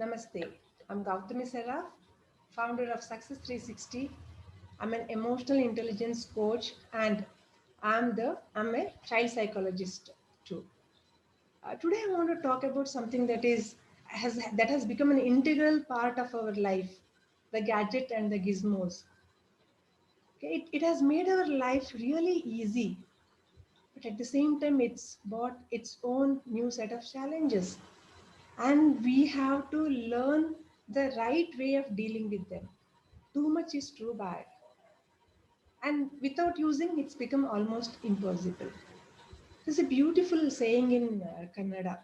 Namaste. I'm Gautami Saraf, founder of Success 360. I'm an emotional intelligence coach and I'm a child psychologist too. Today I want to talk about something that has become an integral part of our life, the gadget and the gizmos. Okay, it has made our life really easy, but at the same time it's brought its own new set of challenges. And we have to learn the right way of dealing with them. Too much is too bad, and without using it's become almost impossible. There's a beautiful saying in Kannada,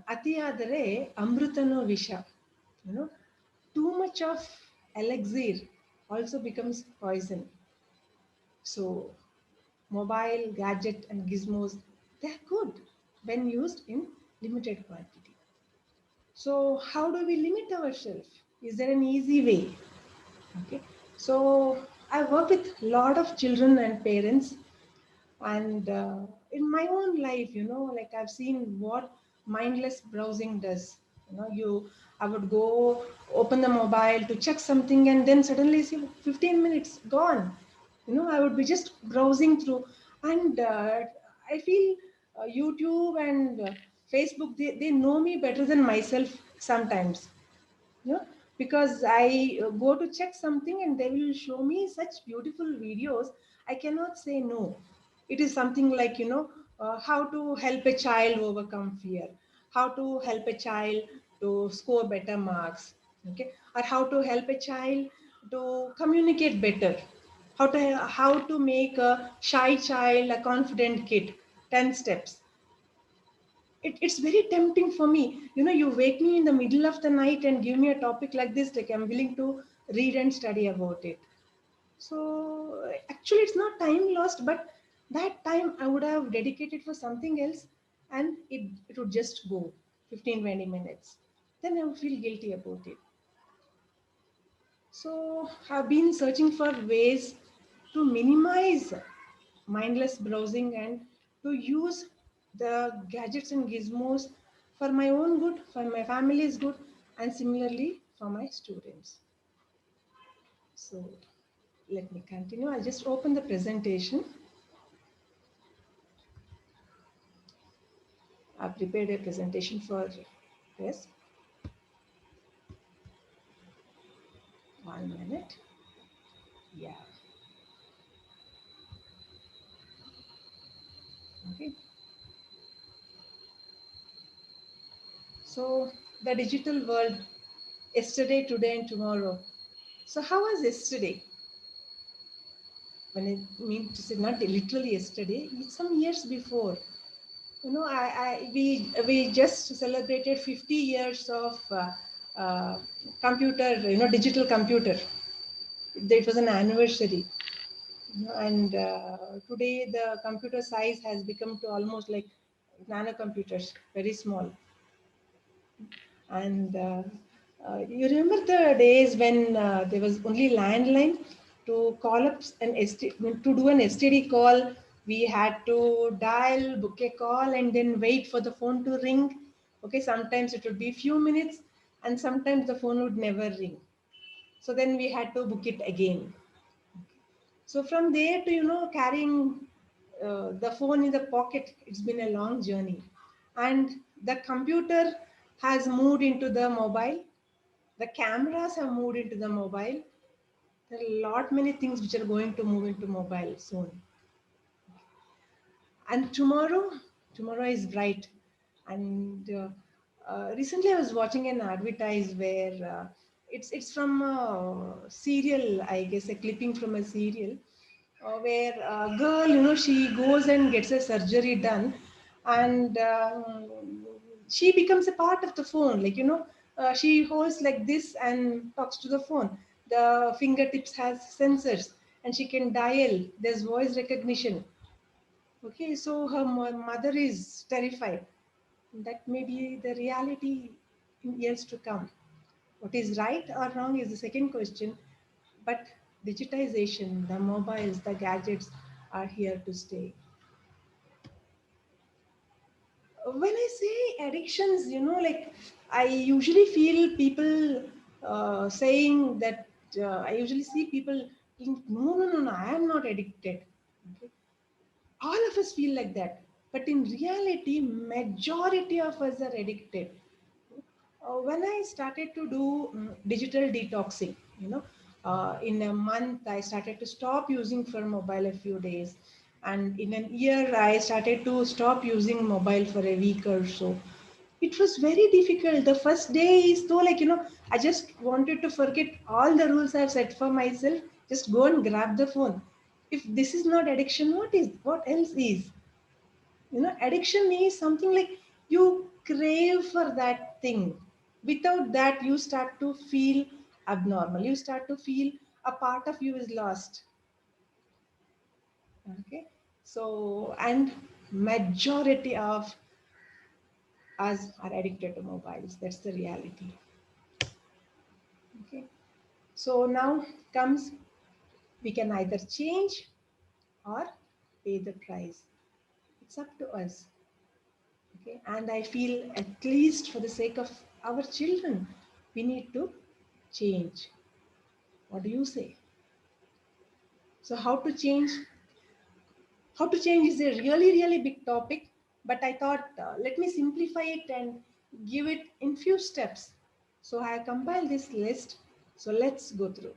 ati adare amrutano visha. You know, too much of elixir also becomes poison. So mobile gadget and gizmos, they're good when used in limited quantity. So how do we limit ourselves? Is there an easy way? Okay. So I work with a lot of children and parents, and in my own life, like I've seen what mindless browsing does. I would go open the mobile to check something, and then suddenly see 15 minutes gone. I would be just browsing through, and I feel YouTube and Facebook, they know me better than myself sometimes. Yeah, because I go to check something and they will show me such beautiful videos. I cannot say no. It is something like, how to help a child overcome fear, how to help a child to score better marks, okay, or how to help a child to communicate better, how to make a shy child a confident kid, 10 steps. It's very tempting for me. You wake me in the middle of the night and give me a topic like this, like I'm willing to read and study about it. So actually, it's not time lost, but that time I would have dedicated for something else, and it would just go 15, 20 minutes. Then I would feel guilty about it. So I've been searching for ways to minimize mindless browsing and to use the gadgets and gizmos for my own good, for my family's good, and similarly for my students. So let me continue. I'll just open the presentation. I've prepared a presentation for this. 1 minute. Yeah. Okay. So the digital world, yesterday, today, and tomorrow. So how was yesterday? When I mean to say not literally yesterday, some years before. We just celebrated 50 years of computer, digital computer. It was an anniversary. And today the computer size has become to almost like nanocomputers, very small. And you remember the days when there was only landline to call up to do an STD call. We had to dial, book a call, and then wait for the phone to ring. Okay, sometimes it would be few minutes, and sometimes the phone would never ring. So then we had to book it again. So from there to carrying the phone in the pocket, it's been a long journey, and the computer has moved into the mobile. The cameras have moved into the mobile. There are a lot many things which are going to move into mobile soon. And tomorrow is bright. And recently, I was watching an advertise where it's from a serial, I guess, a clipping from a serial, where a girl, she goes and gets a surgery done, and she becomes a part of the phone. Like she holds like this and talks to the phone. The fingertips has sensors, and she can dial. There's voice recognition. Okay, so her mother is terrified. That may be the reality in years to come. What is right or wrong is the second question, but digitization, the mobiles, the gadgets are here to stay. When I say addictions, like I usually feel people saying that I usually see people think, no, no, no, no, I am not addicted. Okay? All of us feel like that, but in reality, majority of us are addicted. When I started to do digital detoxing, in a month I started to stop using for mobile a few days, and in an year I started to stop using mobile for a week or so. It was very difficult. The first day is though, like, I just wanted to forget all the rules I've set for myself, just go and grab the phone. If this is not addiction, what else is? Addiction is something like you crave for that thing. Without that, you start to feel abnormal, you start to feel a part of you is lost. Okay, so, and majority of us are addicted to mobiles. That's the reality. Okay, so now comes, we can either change or pay the price. It's up to us. Okay, and I feel, at least for the sake of our children, we need to change. What do you say? So how to change is a really really big topic, but I thought, let me simplify it and give it in few steps. So I compiled this list, so let's go through.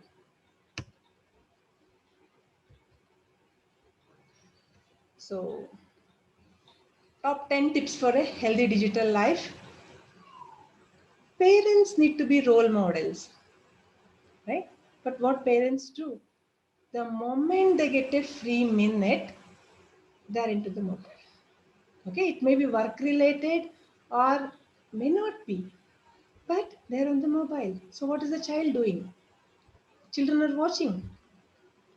So, top 10 tips for a healthy digital life. Parents need to be role models, right? But what parents do, the moment they get a free minute, they're into the mobile. Okay, it may be work related or may not be, but they're on the mobile. So what is the child doing? Children are watching.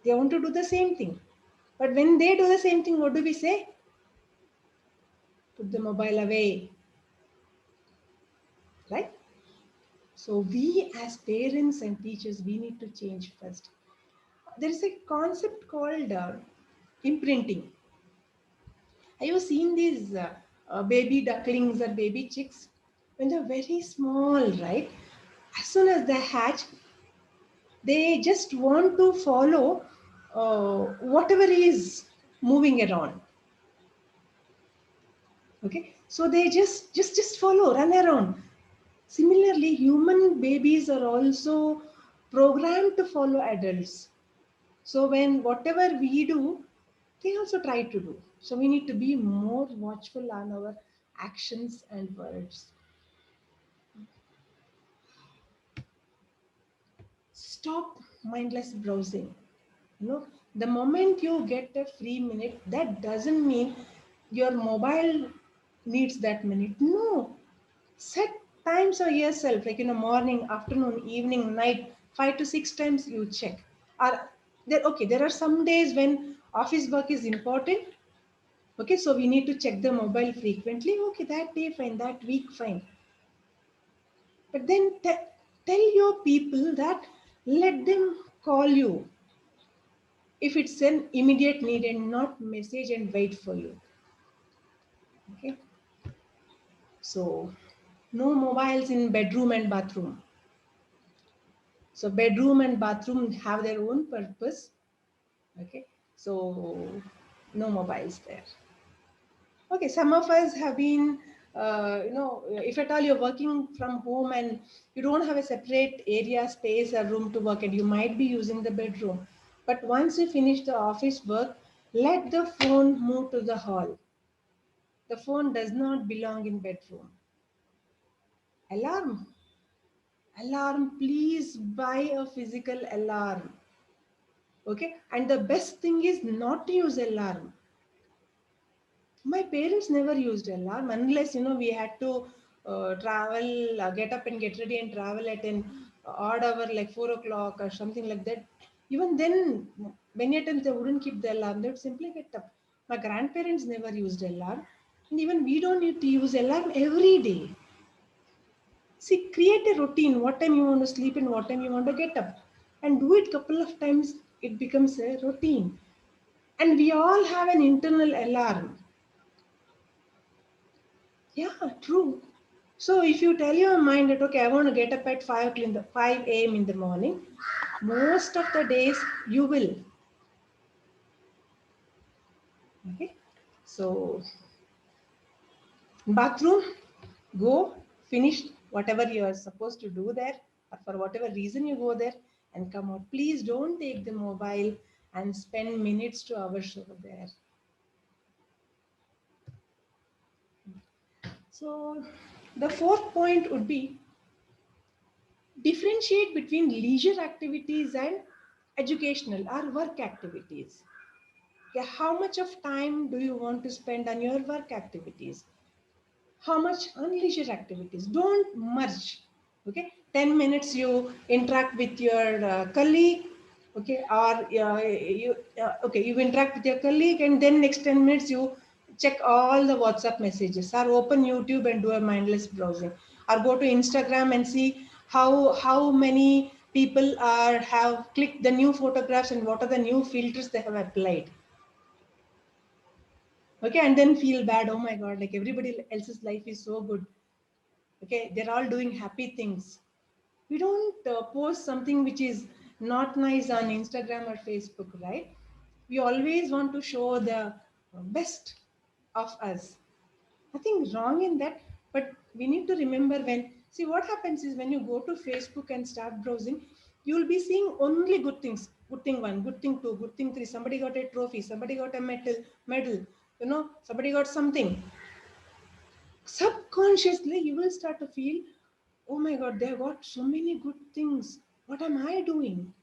They want to do the same thing. But when they do the same thing, what do we say? Put the mobile away, right? So we as parents and teachers, we need to change first. There is a concept called imprinting. Have you seen these baby ducklings or baby chicks? When they're very small, right? As soon as they hatch, they just want to follow whatever is moving around. Okay, so they just follow, run around. Similarly, human babies are also programmed to follow adults. So when whatever we do, they also try to do. So we need to be more watchful on our actions and words. Stop mindless browsing. The moment you get a free minute, that doesn't mean your mobile needs that minute. No, set times for yourself, like in the morning, afternoon, evening, night, 5 to 6 times you check. Are there, okay, there are some days when office work is important. Okay, so we need to check the mobile frequently. Okay, that day fine, that week fine. But then tell your people that, let them call you if it's an immediate need and not message and wait for you. Okay, so no mobiles in bedroom and bathroom. So bedroom and bathroom have their own purpose. Okay, so no mobiles there. Okay, some of us have been, if at all you're working from home and you don't have a separate area, space, or room to work, and you might be using the bedroom. But once you finish the office work, let the phone move to the hall. The phone does not belong in bedroom. Alarm. Alarm, please buy a physical alarm. Okay, and the best thing is not to use alarm. My parents never used alarm unless we had to travel, get up and get ready and travel at an odd hour like 4 o'clock or something like that. Even then, many times they wouldn't keep the alarm, they would simply get up. My grandparents never used alarm, and even we don't need to use alarm every day. See, create a routine, what time you want to sleep and what time you want to get up, and do it couple of times. It becomes a routine, and we all have an internal alarm. Yeah, true. So if you tell your mind that, okay, I want to get up at 5 a.m. in the morning, most of the days you will. Okay. So bathroom, go, finish whatever you are supposed to do there, or for whatever reason you go there, and come out. Please don't take the mobile and spend minutes to hours over there. So the fourth point would be differentiate between leisure activities and educational or work activities. Okay, how much of time do you want to spend on your work activities? How much on leisure activities? Don't merge. Okay, 10 minutes you interact with your colleague, okay, or okay, you interact with your colleague, and then next 10 minutes you check all the WhatsApp messages, or open YouTube and do a mindless browsing, or go to Instagram and see how many people are have clicked the new photographs and what are the new filters they have applied. Okay, and then feel bad, oh my god, like everybody else's life is so good. Okay, they're all doing happy things. We don't post something which is not nice on Instagram or Facebook, right? We always want to show the best of us. Nothing wrong in that, but we need to remember, when see what happens is, when you go to Facebook and start browsing, you will be seeing only good things. Good thing one, good thing two, good thing three. Somebody got a trophy, somebody got a medal, somebody got something. Subconsciously you will start to feel, oh my god, they have got so many good things, what am I doing?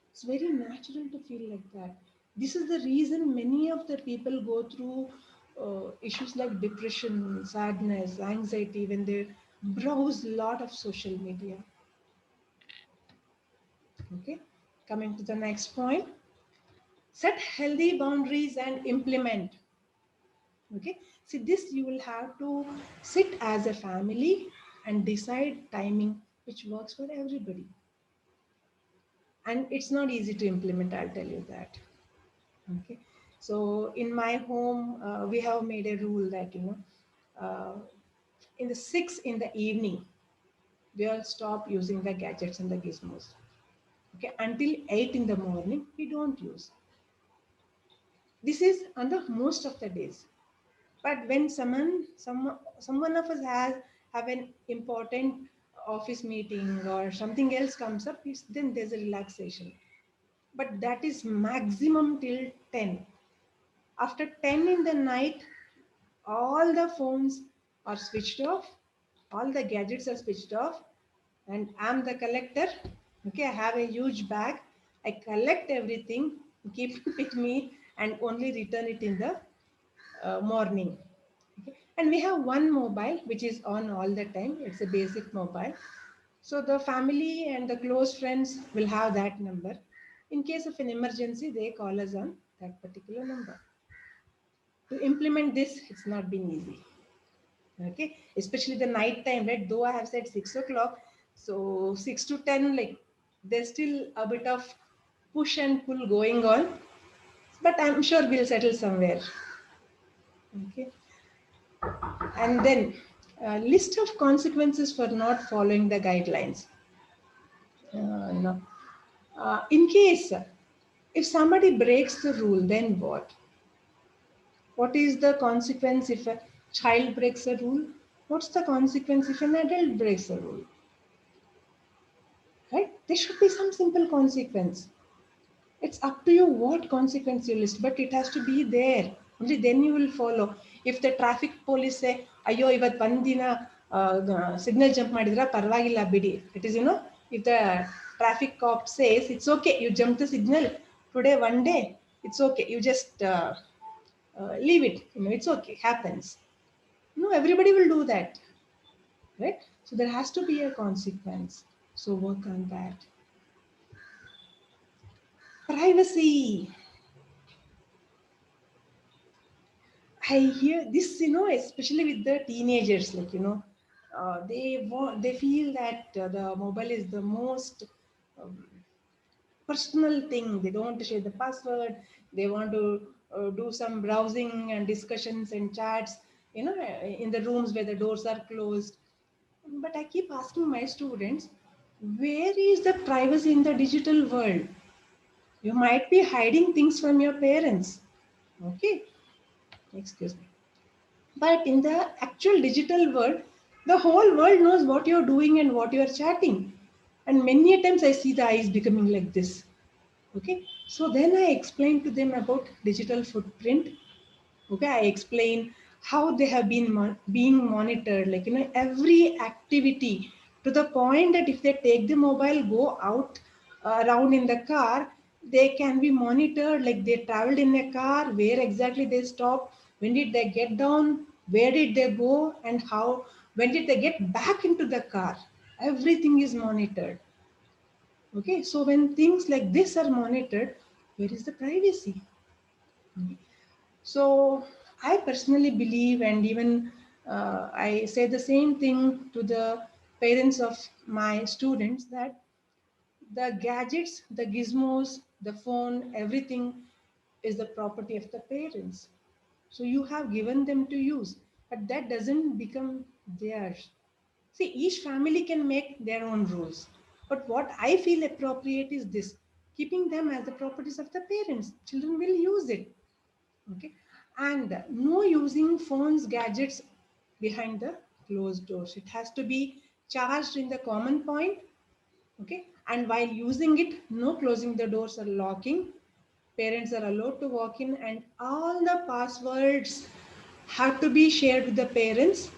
It's very natural to feel like that. This is the reason many of the people go through issues like depression, sadness, anxiety when they browse a lot of social media. Okay, coming to the next point, set healthy boundaries and implement. Okay, see, this you will have to sit as a family and decide timing which works for everybody. And it's not easy to implement, I'll tell you that. Okay, so in my home, we have made a rule that, uh, in the 6 in the evening, we all stop using the gadgets and the gizmos. Okay, until 8 in the morning we don't use. This is on the most of the days. But when someone of us have an important office meeting or something else comes up, then there's a relaxation. But that is maximum till 10. After 10 in the night, all the phones are switched off, all the gadgets are switched off, and I'm the collector. Okay, I have a huge bag. I collect everything, keep it with me, and only return it in the morning. Okay. And we have one mobile which is on all the time. It's a basic mobile. So the family and the close friends will have that number. In case of an emergency, they call us on that particular number. To implement this, it's not been easy. Okay, especially the night time, right? Though I have said 6 o'clock, so 6 to 10, like there's still a bit of push and pull going on, but I'm sure we'll settle somewhere. Okay, and then list of consequences for not following the guidelines. No. In case if somebody breaks the rule, then what? What is the consequence if a child breaks a rule? What's the consequence if an adult breaks a rule? Right? There should be some simple consequence. It's up to you what consequence you list, but it has to be there. Only then you will follow. If the traffic police say, "Ayo, ivat bandina signal jump madidra parvagilla bidi." It is, if the traffic cop says it's okay, you jump the signal today one day, it's okay. You just leave it. It's okay. Happens. No, everybody will do that, right? So there has to be a consequence. So work on that. Privacy. I hear this, especially with the teenagers, like, they feel that the mobile is the most um, personal thing. They don't want to share the password. They want to do some browsing and discussions and chats. in the rooms where the doors are closed. But I keep asking my students, where is the privacy in the digital world? You might be hiding things from your parents. Okay, excuse me. But in the actual digital world, the whole world knows what you're doing and what you're chatting. And many a times I see the eyes becoming like this. Okay, so then I explain to them about digital footprint. Okay, I explain how they have been being monitored, like every activity, to the point that if they take the mobile, go out around in the car, they can be monitored, like they traveled in a car, where exactly they stopped, when did they get down, where did they go, and how, when did they get back into the car. Everything is monitored. Okay, so when things like this are monitored, where is the privacy? So I personally believe, and even I say the same thing to the parents of my students, that the gadgets, the gizmos, the phone, everything is the property of the parents. So you have given them to use, but that doesn't become theirs. See, each family can make their own rules. But what I feel appropriate is this, keeping them as the properties of the parents. Children will use it. Okay, and no using phones, gadgets behind the closed doors. It has to be charged in the common point. Okay, and while using it, no closing the doors or locking. Parents are allowed to walk in, and all the passwords have to be shared with the parents.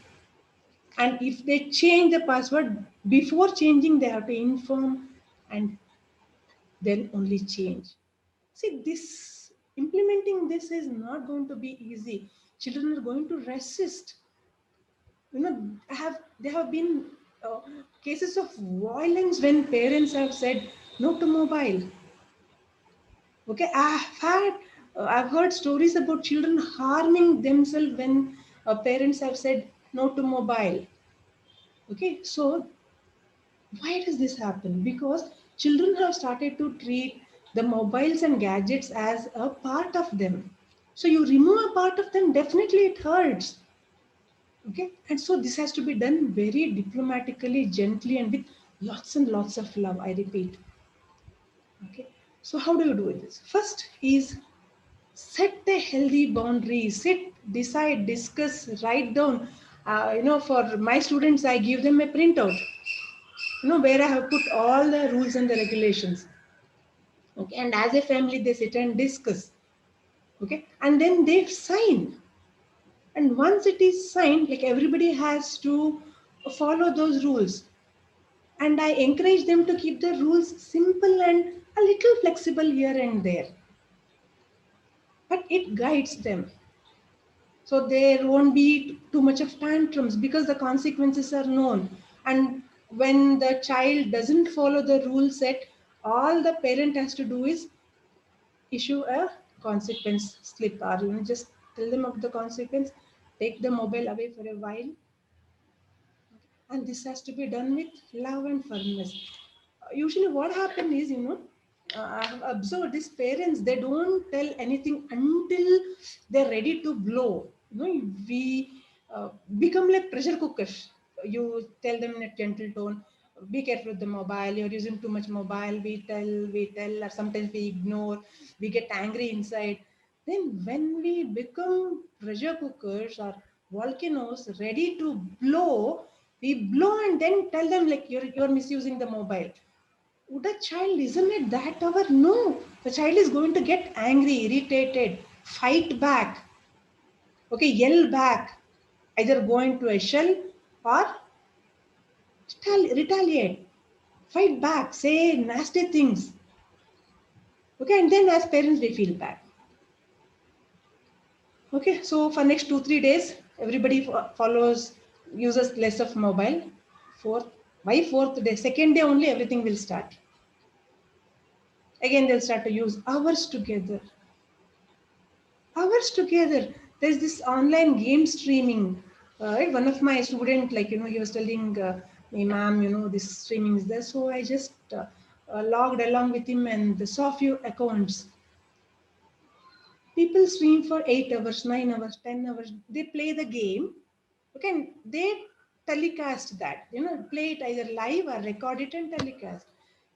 And if they change the password, before changing they have to inform, and then only change. See, this implementing this is not going to be easy. Children are going to resist. There have been uh, cases of violence when parents have said no to mobile. Okay, I've heard stories about children harming themselves when parents have said no to mobile. Okay, so why does this happen? Because children have started to treat the mobiles and gadgets as a part of them. So you remove a part of them, definitely it hurts. Okay, and so this has to be done very diplomatically, gently, and with lots and lots of love. I repeat. Okay, so how do you do this? First is set a healthy boundary. Sit, decide, discuss, write down. For my students, I give them a printout. Where I have put all the rules and the regulations. Okay, and as a family, they sit and discuss. Okay, and then they sign. And once it is signed, like everybody has to follow those rules. And I encourage them to keep the rules simple and a little flexible here and there. But it guides them. So there won't be too much of tantrums because the consequences are known. And when the child doesn't follow the rule set, all the parent has to do is issue a consequence slip, or just tell them of the consequence, take the mobile away for a while, and this has to be done with love and firmness. Usually what happens is, I have observed these parents, they don't tell anything until they're ready to blow. We uh, become like pressure cookers. You tell them in a gentle tone, be careful with the mobile, you're using too much mobile. We tell, or sometimes we ignore, we get angry inside. Then when we become pressure cookers or volcanoes ready to blow, we blow and then tell them like you're misusing the mobile. Would a child listen at that hour? No. The child is going to get angry, irritated, fight back, okay, yell back, either go into a shell or retaliate, fight back, say nasty things. Okay, and then as parents we feel bad. Okay, so for next 2 3 days, everybody follows, uses less of mobile. Fourth, by fourth day, second day only everything will start. Again, they'll start to use hours together. Hours together. There's this online game streaming. Right? One of my student, like, he was telling me, ma'am, this streaming is there. So I just logged along with him and saw few accounts. People stream for 8 hours, 9 hours, 10 hours. They play the game. Okay, and they telecast that. Play it either live or record it and telecast.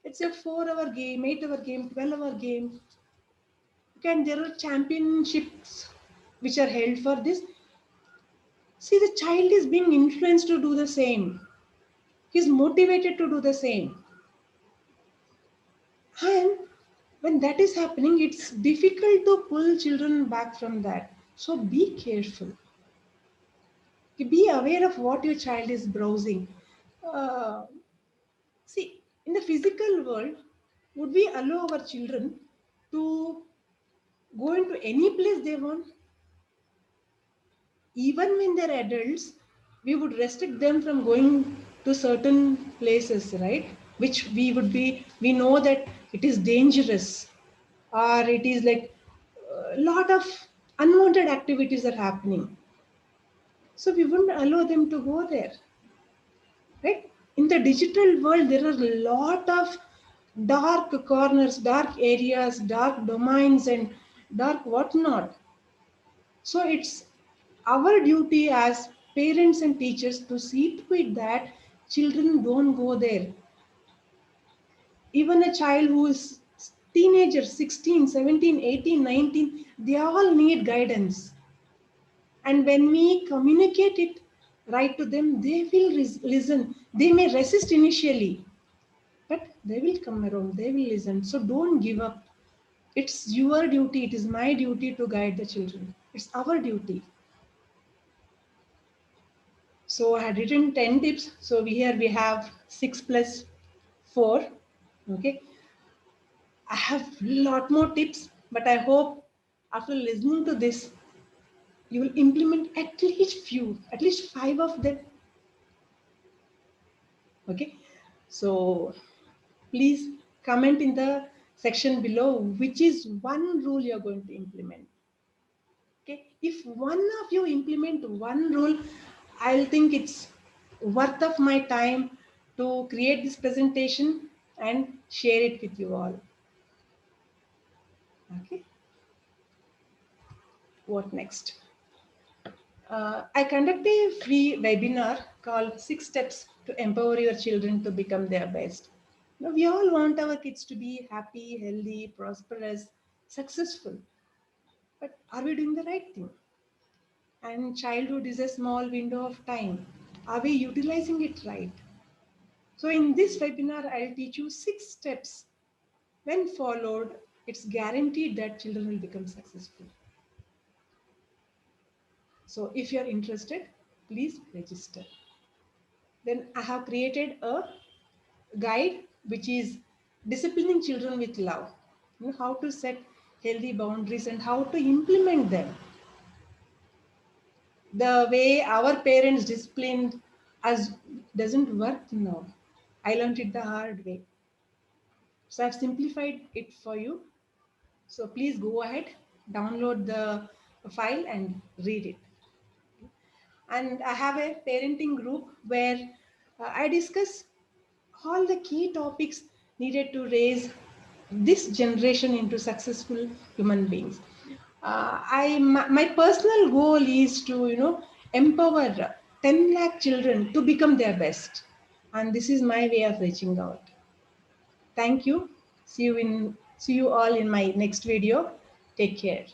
It's a 4-hour game, 8-hour game, 12-hour game. Okay, and there are championships which are held for this. See, the child is being influenced to do the same. He's motivated to do the same. And when that is happening, it's difficult to pull children back from that. So be careful. Be aware of what your child is browsing. Uh, See, in the physical world, would we allow our children to go into any place they want? Even when they're adults, we would restrict them from going to certain places, right? Which we know that it is dangerous, or it is like a lot of unwanted activities are happening. So we wouldn't allow them to go there, right? In the digital world, there are a lot of dark corners, dark areas, dark domains, and dark whatnot. So it's our duty as parents and teachers to see to it that children don't go there. Even a child who is teenager, 16, 17, 18, 19, they all need guidance. And when we communicate it right to them, they will listen. They may resist initially, but they will come around, they will listen. So don't give up. It's your duty, it is my duty to guide the children. It's our duty. So I had written 10 tips. So here we have 6 plus 4. Okay. I have a lot more tips, but I hope after listening to this, you will implement at least few, at least 5 of them. Okay. So please comment in the section below which is one rule you're going to implement. Okay, if one of you implement one rule, I'll think it's worth of my time to create this presentation and share it with you all. Okay, what next? I conduct a free webinar called 6 Steps to Empower Your Children to Become Their Best. Now, we all want our kids to be happy, healthy, prosperous, successful. But are we doing the right thing? And childhood is a small window of time. Are we utilizing it right? So in this webinar, I'll teach you 6 steps. When followed, it's guaranteed that children will become successful. So if you're interested, please register. Then I have created a guide which is disciplining children with love. How to set healthy boundaries and how to implement them. The way our parents disciplined us doesn't work now. I learned it the hard way. So I've simplified it for you. So please go ahead, download the file and read it. And I have a parenting group where I discuss all the key topics needed to raise this generation into successful human beings. My personal goal is to empower 10 lakh children to become their best, and this is my way of reaching out. Thank you. See you all in my next video. Take care.